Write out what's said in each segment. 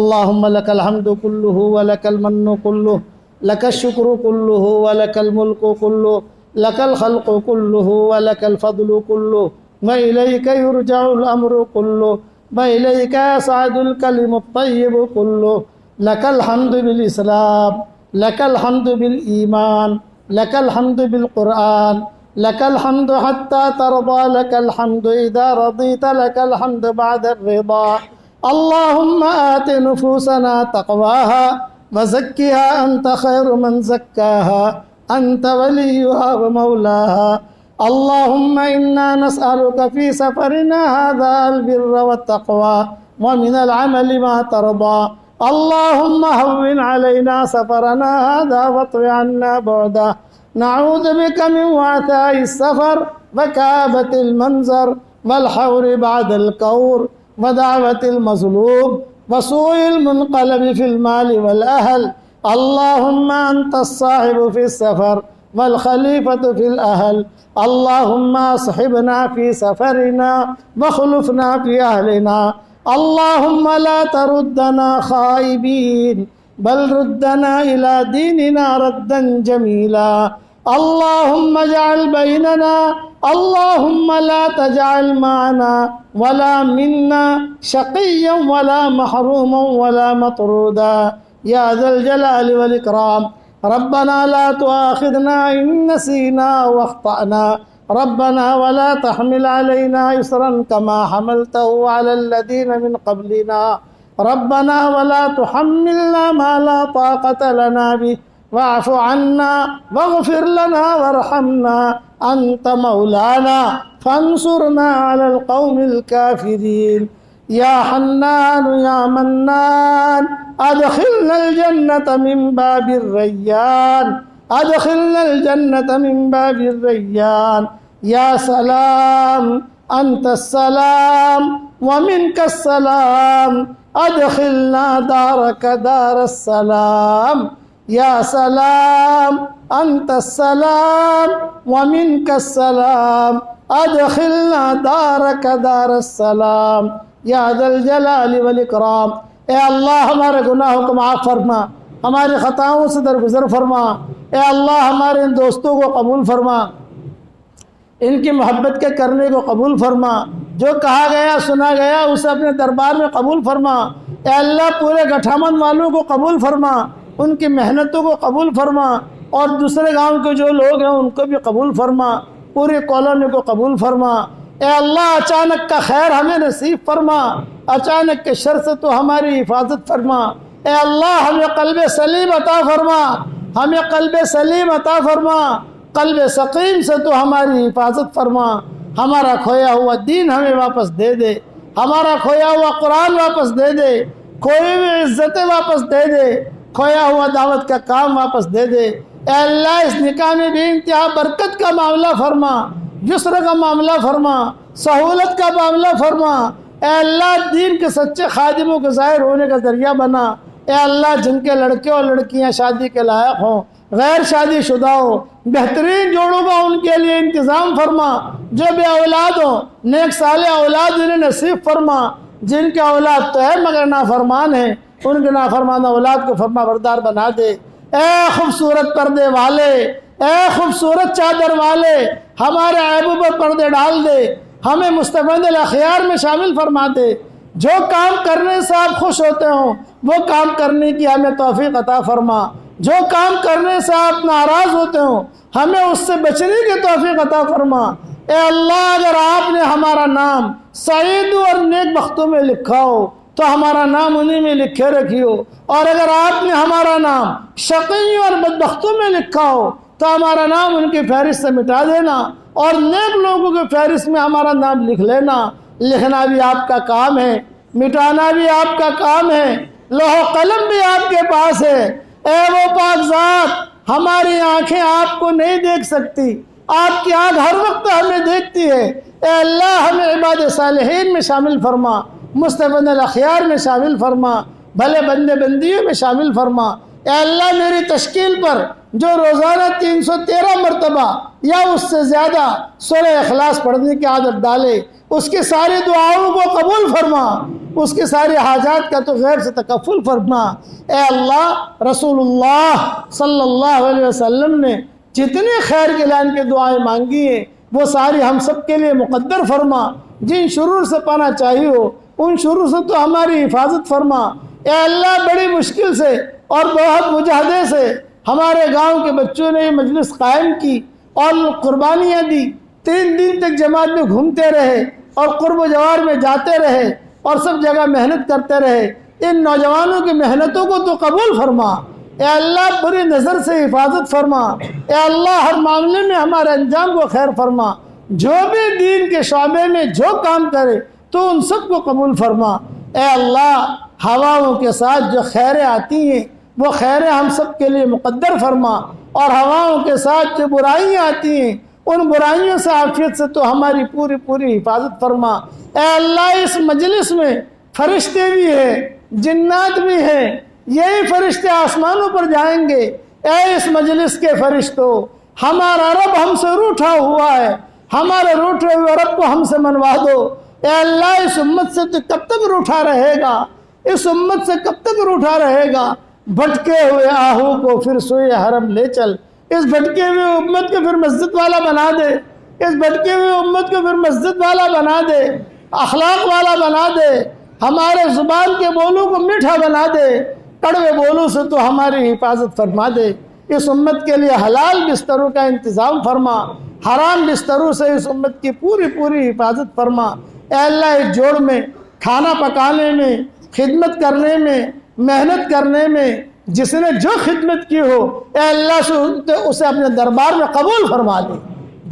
اللهم لك الحمد كله ولك المن كله لك الشكر كله ولك الملك كله لك الخلق كله ولك الفضل كله وإليك يرجع الأمر كله وإليك يصعد الكلم الطيب كله لك الحمد بالإسلام لك الحمد بالإيمان لك الحمد بالقرآن لك الحمد حتى ترضى لك الحمد إذا رضيت لك الحمد بعد الرضا اللهم آت نفوسنا تقواها وزكها أنت خير من زكاها أنت وليها ومولاها اللهم إنا نسألك في سفرنا هذا البر والتقوى ومن العمل ما ترضى اللهم هون علينا سفرنا هذا واطر عنا بعده نعوذ بك من وعثاء السفر وكآبة المنظر والحور بعد الكور ودعوة المظلوم وسوء المنقلب في المال والأهل اللهم أنت الصاحب في السفر والخليفة في الأهل اللهم أصحبنا في سفرنا وخلفنا في أهلنا اللهم لا تردنا خائبين بل ردنا إلى ديننا ردا جميلا اللهم اجعل بيننا اللهم لا تجعل معنا ولا منا شقيا ولا محروما ولا مطرودا يا ذا الجلال والإكرام ربنا لا تؤاخذنا إن نسينا واخطأنا ربنا ولا تحمل علينا إصرا كما حملته على الذين من قبلنا ربنا ولا تحملنا ما لا طاقة لنا به واعف عنا واغفر لنا وارحمنا أنت مولانا فانصرنا على القوم الكافرين يا حنان يا منان أدخلنا الجنة من باب الريان أدخلنا الجنة من باب الريان يا سلام أنت السلام ومنك السلام أدخلنا دارك دار السلام يا سلام أنت السلام ومنك السلام أدخلنا دارك دار السلام یا ذا الجلال والاکرام۔ اے اللہ ہمارے گناہوں کو معاف فرما، ہماری خطاؤں سے درگزر فرما۔ اے اللہ ہمارے ان دوستوں کو قبول فرما، ان کی محبت کے کرنے کو قبول فرما، جو کہا گیا سنا گیا اسے اپنے دربار میں قبول فرما۔ اے اللہ پورے گٹھامن والوں کو قبول فرما، ان کی محنتوں کو قبول فرما، اور دوسرے گاؤں کے جو لوگ ہیں ان کو بھی قبول فرما، پوری کالونی کو قبول فرما۔ اے اللہ اچانک کا خیر ہمیں نصیب فرما، اچانک کے شر سے تو ہماری حفاظت فرما۔ اے اللہ ہمیں قلب سلیم عطا فرما، ہمیں قلب سلیم عطا فرما، قلب سقیم سے تو ہماری حفاظت فرما۔ ہمارا کھویا ہوا دین ہمیں واپس دے دے، ہمارا کھویا ہوا قرآن واپس دے دے، کھوئی ہوئی عزتیں واپس دے دے، کھویا ہوا دعوت کا کام واپس دے دے۔ اے اللہ اس نکاح میں بھی انتہا برکت کا معاملہ فرما، یسر کا معاملہ فرما، سہولت کا معاملہ فرما۔ اے اللہ دین کے سچے خادموں کے ظاہر ہونے کا ذریعہ بنا۔ اے اللہ جن کے لڑکے اور لڑکیاں شادی کے لائق ہوں، غیر شادی شدہ ہوں، بہترین جوڑوں کا ان کے لیے انتظام فرما۔ جو بے اولاد ہوں نیک صالح اولاد انہیں نصیب فرما، جن کے اولاد تو ہے مگر نافرمان ہیں ان کے نافرمان اولاد کو فرما بردار بنا دے۔ اے خوبصورت پردے والے، اے خوبصورت چادر والے، ہمارے عیبوں پر پردے ڈال دے، ہمیں مستفید الاخیار میں شامل فرما دے۔ جو کام کرنے سے آپ خوش ہوتے ہوں وہ کام کرنے کی ہمیں توفیق عطا فرما، جو کام کرنے سے آپ ناراض ہوتے ہوں ہمیں اس سے بچنے کی توفیق عطا فرما۔ اے اللہ اگر آپ نے ہمارا نام سعید اور نیک بختوں میں لکھا ہو تو ہمارا نام انہی میں لکھے رکھیو، اور اگر آپ نے ہمارا نام شقی اور بدبختوں میں لکھا ہو تو ہمارا نام ان کی فہرست سے مٹا دینا، اور نیک لوگوں کی فہرست میں ہمارا نام لکھ لینا۔ لکھنا بھی آپ کا کام ہے، مٹانا بھی آپ کا کام ہے، لوح و قلم بھی آپ کے پاس ہے۔ اے وہ پاک ذات، ہماری آنکھیں آپ کو نہیں دیکھ سکتی، آپ کی آنکھ ہر وقت ہمیں دیکھتی ہے۔ اے اللہ ہمیں عباد صالحین میں شامل فرما، مستفید الاخیار میں شامل فرما، بھلے بندے بندیوں میں شامل فرما۔ اے اللہ میری تشکیل پر جو روزانہ 313 مرتبہ یا اس سے زیادہ سورہ اخلاص پڑھنے کی عادت ڈالے اس کی ساری دعاؤں کو قبول فرما۔ اس کی ساری حاجات کا تو غیر سے تکفل فرما۔ اے اللہ، رسول اللہ صلی اللہ علیہ وسلم نے جتنے خیر کے لائن کے دعائیں مانگی ہیں وہ ساری ہم سب کے لیے مقدر فرما۔ جن شرور سے پانا چاہیے ہو ان شرور سے تو ہماری حفاظت فرما۔ اے اللہ، بڑی مشکل سے اور بہت مجاہدے سے ہمارے گاؤں کے بچوں نے یہ مجلس قائم کی اور قربانیاں دی، 3 دن تک جماعت میں گھومتے رہے اور قرب و جوار میں جاتے رہے اور سب جگہ محنت کرتے رہے۔ ان نوجوانوں کی محنتوں کو تو قبول فرما۔ اے اللہ، بری نظر سے حفاظت فرما۔ اے اللہ، ہر معاملے میں ہمارے انجام کو خیر فرما۔ جو بھی دین کے شعبے میں جو کام کرے تو ان سب کو قبول فرما۔ اے اللہ، ہواؤں کے ساتھ جو خیریں آتی ہیں وہ خیریں ہم سب کے لیے مقدر فرما، اور ہواؤں کے ساتھ جو برائیاں آتی ہیں ان برائیوں سے عافیت سے تو ہماری پوری حفاظت فرما۔ اے اللہ، اس مجلس میں فرشتے بھی ہیں، جنات بھی ہیں، یہی فرشتے آسمانوں پر جائیں گے۔ اے اس مجلس کے فرشتوں، ہمارا رب ہم سے روٹھا ہوا ہے، ہمارے روٹھے ہوئے رب کو ہم سے منوا دو۔ اے اللہ، اس امت سے تو کب تک روٹھا رہے گا؟ اس امت سے کب تک روٹھا رہے گا؟ بھٹکے ہوئے آہو کو پھر سوئے حرم لے چل۔ اس بھٹکے ہوئے امت کو پھر مسجد والا بنا دے، اس بھٹکے ہوئے امت کو پھر مسجد والا بنا دے، اخلاق والا بنا دے، ہمارے زبان کے بولوں کو میٹھا بنا دے، کڑوے بولوں سے تو ہماری حفاظت فرما دے۔ اس امت کے لیے حلال بستروں کا انتظام فرما، حرام بستروں سے اس امت کی پوری حفاظت فرما۔ اے اللہ، اس جوڑ میں کھانا پکانے میں، خدمت کرنے میں، محنت کرنے میں جس نے جو خدمت کی ہو، اے اللہ سے اسے اپنے دربار میں قبول فرما دے۔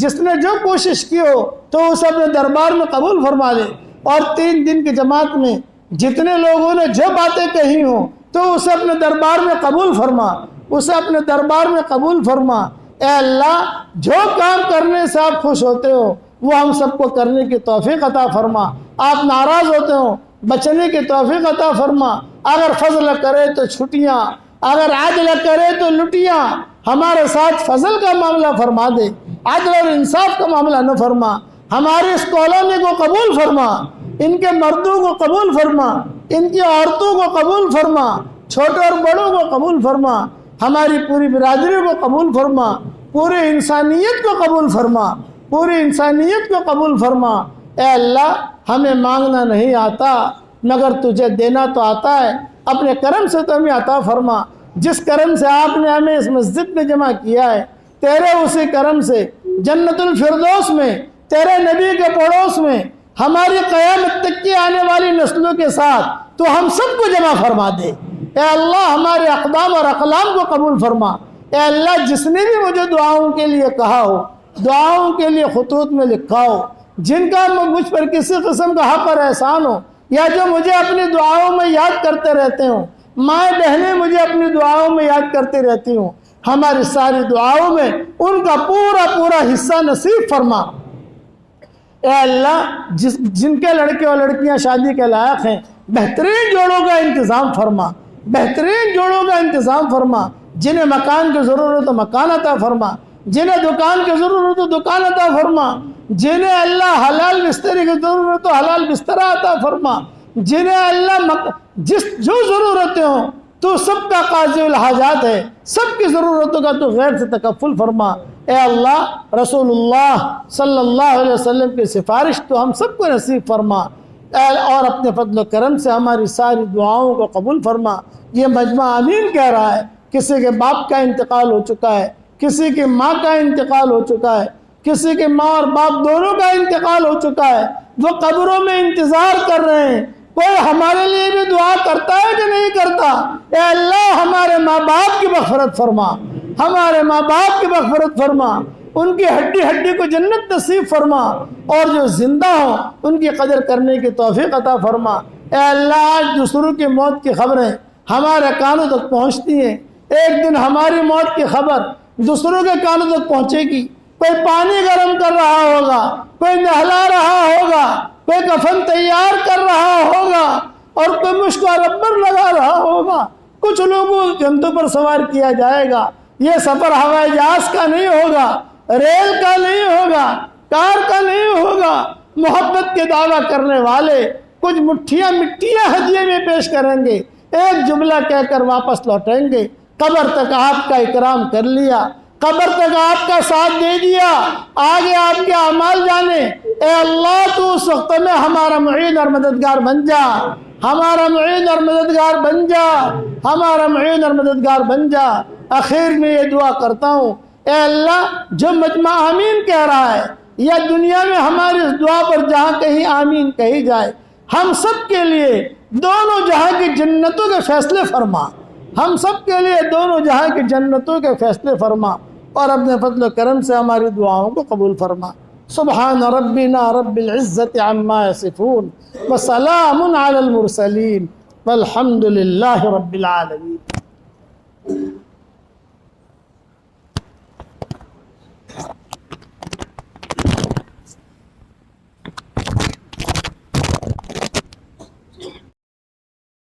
جس نے جو کوشش کی ہو تو اسے اپنے دربار میں قبول فرما دے، اور 3 دن کی جماعت میں جتنے لوگوں نے جو باتیں کہی ہوں تو اسے اپنے دربار میں قبول فرما، اسے اپنے دربار میں قبول فرما۔ اے اللہ، جو کام کرنے سے آپ خوش ہوتے ہو وہ ہم سب کو کرنے کی توفیق عطا فرما۔ آپ ناراض ہوتے ہو بچنے کی توفیق عطا فرما۔ اگر فضل کرے تو چھٹیاں، اگر عدل کرے تو لٹیاں، ہمارے ساتھ فضل کا معاملہ فرما دے، عدل اور انصاف کا معاملہ نہ فرما۔ ہمارے اس کالونی کو قبول فرما، ان کے مردوں کو قبول فرما، ان کی عورتوں کو قبول فرما، چھوٹے اور بڑوں کو قبول فرما، ہماری پوری برادری کو قبول فرما، پوری انسانیت کو قبول فرما، پوری انسانیت کو قبول فرما۔ اے اللہ، ہمیں مانگنا نہیں آتا مگر تجھے دینا تو آتا ہے، اپنے کرم سے تو ہمیں عطا فرما۔ جس کرم سے آپ نے ہمیں اس مسجد میں جمع کیا ہے، تیرے اسی کرم سے جنت الفردوس میں، تیرے نبی کے پڑوس میں، ہماری قیامت تک کی آنے والی نسلوں کے ساتھ تو ہم سب کو جمع فرما دے۔ اے اللہ، ہمارے اقدام اور اقلام کو قبول فرما۔ اے اللہ، جس نے بھی مجھے دعاؤں کے لیے کہا ہو، دعاؤں کے لیے خطوط میں لکھا ہو، جن کا مجھ پر کسی قسم کا حق اور احسان ہو، یا جو مجھے اپنی دعاؤں میں یاد کرتے رہتے ہوں، مائیں بہنیں مجھے اپنی دعاؤں میں یاد کرتی رہتی ہوں، ہماری ساری دعاؤں میں ان کا پورا حصہ نصیب فرما۔ اے اللہ، جن کے لڑکے اور لڑکیاں شادی کے لائق ہیں، بہترین جوڑوں کا انتظام فرما، بہترین جوڑوں کا انتظام فرما۔ جنہیں مکان کی ضرورت ہو مکان عطا فرما، جنہیں دکان کی ضرورت ہو دکان عطا فرما، جنہیں اللہ حلال بستری کی ضرورت ہو حلال بسترہ عطا فرما، جنہیں اللہ جو ضرورتیں ہوں تو سب کا قاضی الحاجات ہے، سب کی ضرورتوں کا تو غیر سے تکفل فرما۔ اے اللہ، رسول اللہ صلی اللہ علیہ وسلم کی سفارش تو ہم سب کو نصیب فرما، اور اپنے فضل و کرم سے ہماری ساری دعاؤں کو قبول فرما۔ یہ مجمع آمین کہہ رہا ہے۔ کسی کے باپ کا انتقال ہو چکا ہے، کسی کی ماں کا انتقال ہو چکا ہے، کسی کے ماں اور باپ دونوں کا انتقال ہو چکا ہے، وہ قبروں میں انتظار کر رہے ہیں۔ کوئی ہمارے لیے بھی دعا کرتا ہے کہ نہیں کرتا؟ اے اللہ، ہمارے ماں باپ کی مغفرت فرما، ہمارے ماں باپ کی مغفرت فرما، ان کی ہڈی ہڈی کو جنت نصیب فرما، اور جو زندہ ہوں ان کی قدر کرنے کی توفیق عطا فرما۔ اے اللہ، آج دوسروں کی موت کی خبریں ہمارے کانوں تک پہنچتی ہیں، ایک دن ہماری موت کی خبر دوسروں کے کانوں تک پہنچے گی۔ کوئی پانی گرم کر رہا ہوگا، کوئی نہلا رہا ہوگا، کوئی کفن تیار کر رہا ہوگا، اور کوئی مشک و ربر لگا رہا ہوگا۔ کچھ لوگوں کو جنتوں پر سوار کیا جائے گا۔ یہ سفر ہوائی جہاز کا نہیں ہوگا، ریل کا نہیں ہوگا، کار کا نہیں ہوگا۔ محبت کے دعویٰ کرنے والے کچھ مٹھیاں مٹیاں ہدیے میں پیش کریں گے، ایک جملہ کہہ کر واپس لوٹیں گے، قبر تک آپ کا اکرام کر لیا، قبر تک آپ کا ساتھ دے دیا، آگے آپ کے اعمال جانے۔ اے اللہ تو اس وقت میں ہمارا معین اور مددگار بن جا، ہمارا معین اور مددگار بن جا، ہمارا معین اور مددگار بن جا۔ آخر میں یہ دعا کرتا ہوں، اے اللہ جو مجمع آمین کہہ رہا ہے یا دنیا میں ہماری اس دعا پر جہاں کہیں آمین کہی جائے، ہم سب کے لیے دونوں جہاں کی جنتوں کے فیصلے فرما، ہم سب کے لیے دونوں جہاں کی جنتوں کے فیصلے فرما، اور اپنے فضل و کرم سے ہماری دعاؤں کو قبول فرما۔ سبحان ربنا رب العزت عما یصفون وسلام علی المرسلین والحمد للہ رب العالمین۔